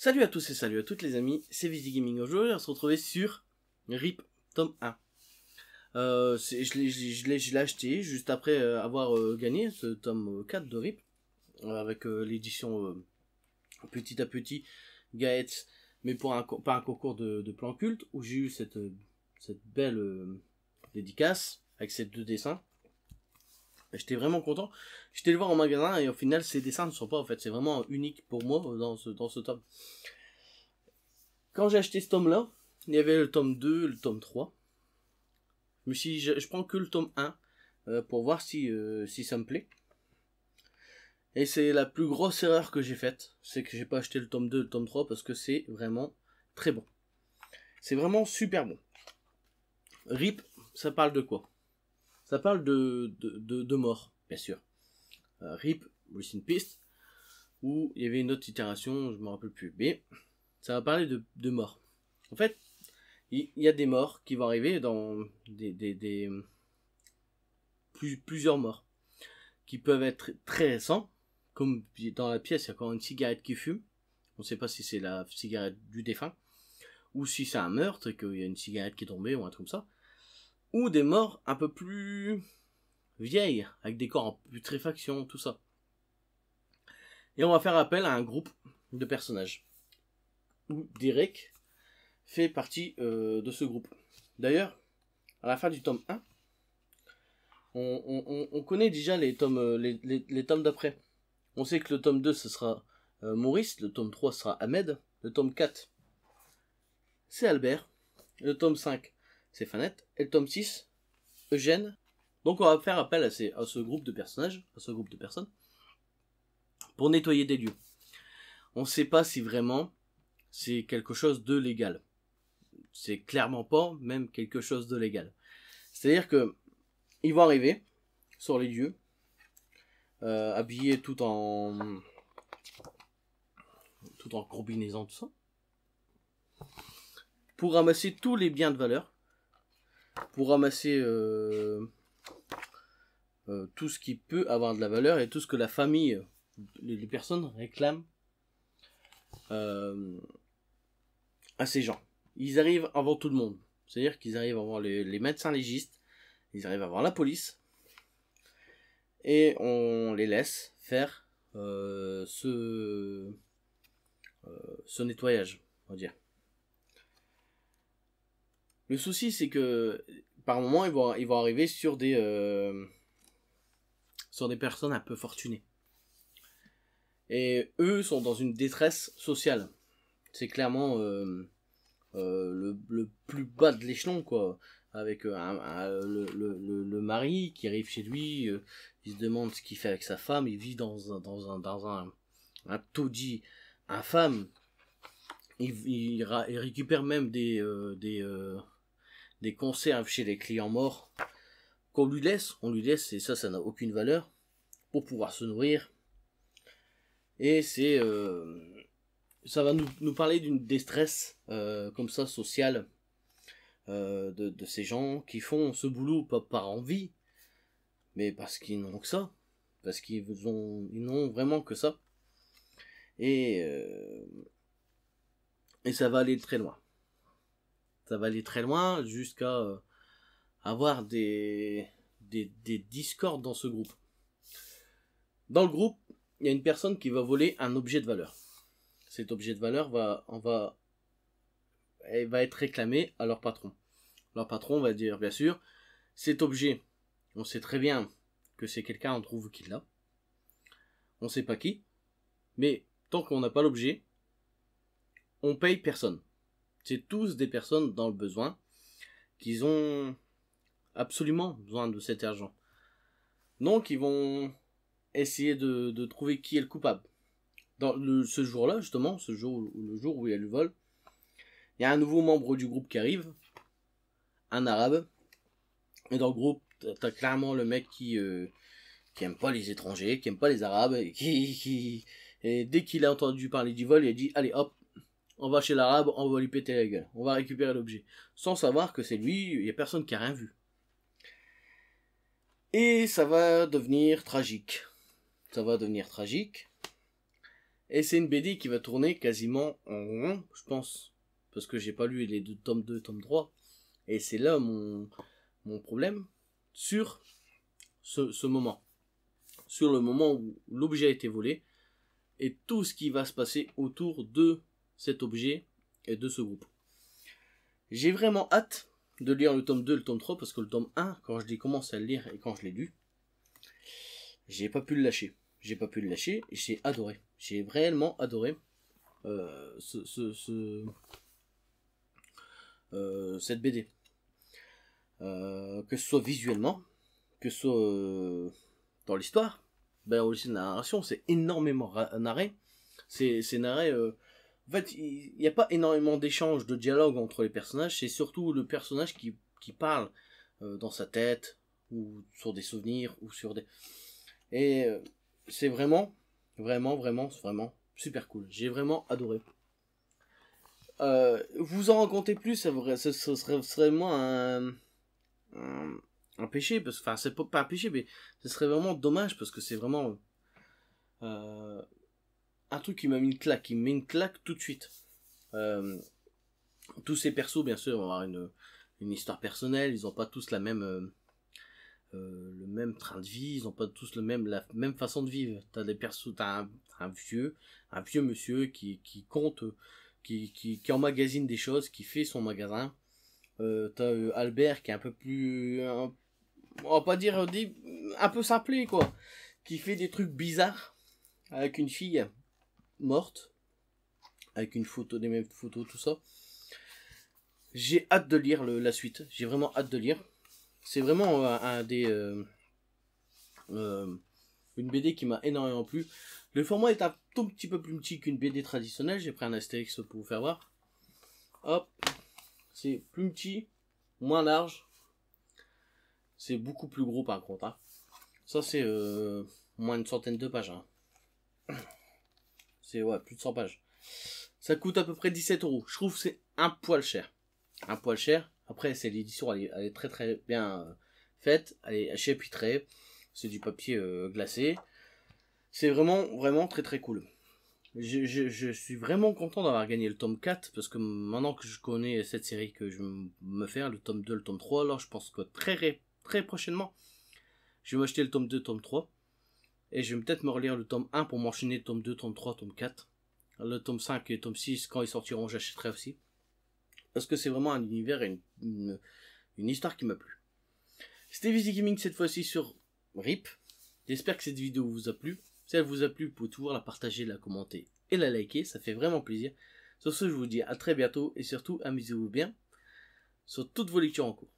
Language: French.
Salut à tous et salut à toutes les amis, c'est Visi Gaming. Aujourd'hui on va se retrouver sur RIP tome 1. Je l'ai acheté juste après avoir gagné ce tome 4 de RIP, avec l'édition petit à petit Gaëtz, mais par un concours de plan culte, où j'ai eu cette belle dédicace avec ces deux dessins. J'étais vraiment content. J'étais le voir en magasin et au final ces dessins ne sont pas, en fait, c'est vraiment unique pour moi dans ce tome. Quand j'ai acheté ce tome là, il y avait le tome 2, le tome 3. Je prends que le tome 1 pour voir si ça me plaît. Et c'est la plus grosse erreur que j'ai faite, c'est que j'ai pas acheté le tome 2, le tome 3 parce que c'est vraiment très bon. C'est vraiment super bon. RIP, ça parle de quoi? Ça parle de mort, bien sûr. RIP, Rest in Peace, où il y avait une autre itération, je me rappelle plus. Mais ça va parler de mort. En fait, il y a des morts qui vont arriver dans plusieurs morts, qui peuvent être très récents, comme dans la pièce, il y a encore une cigarette qui fume. On ne sait pas si c'est la cigarette du défunt, ou si c'est un meurtre et qu'il y a une cigarette qui est tombée, ou un truc comme ça. Ou des morts un peu plus vieilles, avec des corps en putréfaction, tout ça. Et on va faire appel à un groupe de personnages, où Derek fait partie de ce groupe. D'ailleurs, à la fin du tome 1, on connaît déjà les tomes, les tomes d'après. On sait que le tome 2 ce sera Maurice, le tome 3 sera Ahmed, le tome 4 c'est Albert, le tome 5 c'est Fanette, et le tome 6 Eugène. Donc on va faire appel à ce groupe de personnages, à ce groupe de personnes, pour nettoyer des lieux. On ne sait pas si vraiment c'est quelque chose de légal. C'est clairement pas même quelque chose de légal. C'est-à-dire que ils vont arriver sur les lieux, habillés tout en combinaison, tout ça, pour ramasser tous les biens de valeur, pour ramasser tout ce qui peut avoir de la valeur et tout ce que la famille, les personnes réclament à ces gens. Ils arrivent avant tout le monde. C'est-à-dire qu'ils arrivent avant les médecins légistes, ils arrivent avant la police, et on les laisse faire ce nettoyage, on va dire. Le souci, c'est que par moment, ils vont arriver sur des personnes un peu fortunées. Et eux sont dans une détresse sociale. C'est clairement le plus bas de l'échelon, quoi. Avec le mari qui arrive chez lui, il se demande ce qu'il fait avec sa femme, il vit dans un taudis infâme. Il récupère même des conserves chez les clients morts qu'on lui laisse, et ça n'a aucune valeur, pour pouvoir se nourrir. Et ça va nous parler d'une détresse comme ça, sociale, de ces gens qui font ce boulot pas par envie, mais parce qu'ils n'ont que ça, parce qu'ils n'ont vraiment que ça. Et ça va aller très loin. Ça va aller très loin jusqu'à avoir des discordes dans ce groupe. Dans le groupe, il y a une personne qui va voler un objet de valeur. Cet objet de valeur va être réclamé à leur patron. Leur patron va dire, bien sûr, cet objet, on sait très bien que c'est quelqu'un, on trouve qui l'a. On sait pas qui, mais tant qu'on n'a pas l'objet, on paye personne. C'est tous des personnes dans le besoin, qui ont absolument besoin de cet argent. Donc ils vont essayer de trouver qui est le coupable. Dans ce jour-là, justement, le jour où il y a le vol, il y a un nouveau membre du groupe qui arrive, un arabe, et dans le groupe, t'as clairement le mec qui aime pas les étrangers, qui aime pas les arabes, et et dès qu'il a entendu parler du vol, il a dit, allez hop, on va chez l'arabe, on va lui péter la gueule, on va récupérer l'objet, sans savoir que c'est lui, il y a personne qui a rien vu. Et ça va devenir tragique. Ça va devenir tragique. Et c'est une BD qui va tourner quasiment en rond, je pense, parce que j'ai pas lu les deux tomes 2, tome 3, et c'est là mon problème, sur ce moment. Sur le moment où l'objet a été volé, et tout ce qui va se passer autour de cet objet et de ce groupe. J'ai vraiment hâte de lire le tome 2 et le tome 3, parce que le tome 1, quand je l'ai commencé à le lire et quand je l'ai lu, j'ai pas pu le lâcher. J'ai pas pu le lâcher, et j'ai adoré. J'ai réellement adoré cette BD. Que ce soit visuellement, que ce soit dans l'histoire, ben aussi la narration, c'est énormément narré. C'est narré. En fait, il n'y a pas énormément d'échanges, de dialogue entre les personnages. C'est surtout le personnage qui parle dans sa tête, ou sur des souvenirs, ou sur des. Et c'est vraiment super cool. J'ai vraiment adoré. Vous en racontez plus, ce serait vraiment un péché, parce que, enfin, c'est pas un péché, mais ce serait vraiment dommage, parce que c'est vraiment un truc qui m'a mis une claque, qui me met une claque tout de suite. Tous ces persos, bien sûr, vont avoir une histoire personnelle, ils n'ont pas tous la même le même train de vie, ils n'ont pas tous la même façon de vivre. T'as des persos, t'as un vieux monsieur qui compte, qui emmagasine des choses, qui fait son magasin. T'as Albert qui est un peu plus, on va pas dire un peu simplé quoi, qui fait des trucs bizarres avec une fille morte, avec une photo, des mêmes photos, tout ça. J'ai hâte de lire la suite. J'ai vraiment hâte de lire. C'est vraiment une BD qui m'a énormément plu. Le format est un tout petit peu plus petit qu'une BD traditionnelle. J'ai pris un Astérix pour vous faire voir. Hop, c'est plus petit, moins large. C'est beaucoup plus gros par contre. Hein. Ça c'est moins d'une centaine de pages. Hein. C'est ouais, plus de 100 pages. Ça coûte à peu près 17 €. Je trouve que c'est un poil cher. Un poil cher. Après, c'est l'édition, elle est très très bien faite. Elle est chapitrée. C'est du papier glacé. C'est vraiment très très cool. Je suis vraiment content d'avoir gagné le tome 4. Parce que maintenant que je connais cette série que je vais me faire, le tome 2, le tome 3, alors je pense que très prochainement, je vais m'acheter le tome 2, tome 3. Et je vais peut-être me relire le tome 1 pour m'enchaîner tome 2, tome 3, tome 4. Le tome 5 et tome 6, quand ils sortiront, j'achèterai aussi. Parce que c'est vraiment un univers et une histoire qui m'a plu. C'était Visi Gaming cette fois-ci sur RIP. J'espère que cette vidéo vous a plu. Si elle vous a plu, vous pouvez toujours la partager, la commenter et la liker. Ça fait vraiment plaisir. Sur ce, je vous dis à très bientôt et surtout, amusez-vous bien sur toutes vos lectures en cours.